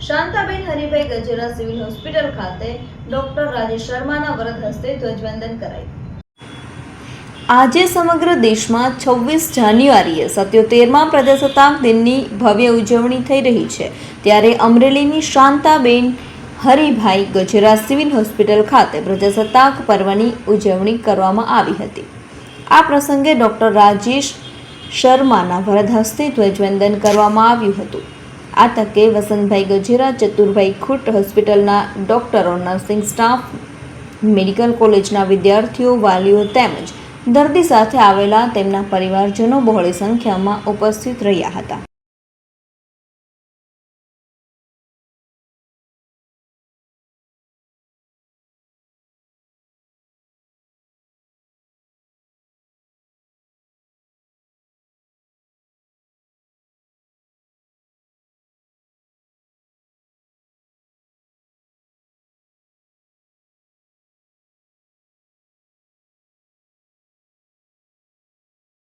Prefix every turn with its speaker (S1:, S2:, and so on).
S1: Shantaben Haribhai Gajera civil hospital ખાતે doctor Rajesh શર્માના વરદ હસ્તે ધ્વજવંદન કરાયું। આજે સમગ્ર દેશમાં 26 જાન્યુઆરીએ 77મા પ્રજાસત્તાક દિનની ભવ્ય ઉજવણી થઈ રહી છે, ત્યારે અમરેલીની શાંતાબેન હરિભાઈ ગજેરા સિવિલ હોસ્પિટલ ખાતે પ્રજાસત્તાક પર્વની ઉજવણી કરવામાં આવી હતી। આ પ્રસંગે ડોક્ટર રાજેશ શર્માના વરદ હસ્તે ધ્વજવંદન કરવામાં આવ્યું હતું। આ તકે વસંતભાઈ ગજેરા, ચતુરભાઈ ખૂટ, હોસ્પિટલના ડોક્ટરો, નર્સિંગ સ્ટાફ, મેડિકલ કોલેજના વિદ્યાર્થીઓ, વાલીઓ તેમજ દર્દી સાથે આવેલા તેમના પરિવારજનો બહોળી સંખ્યામાં ઉપસ્થિત રહ્યા હતા।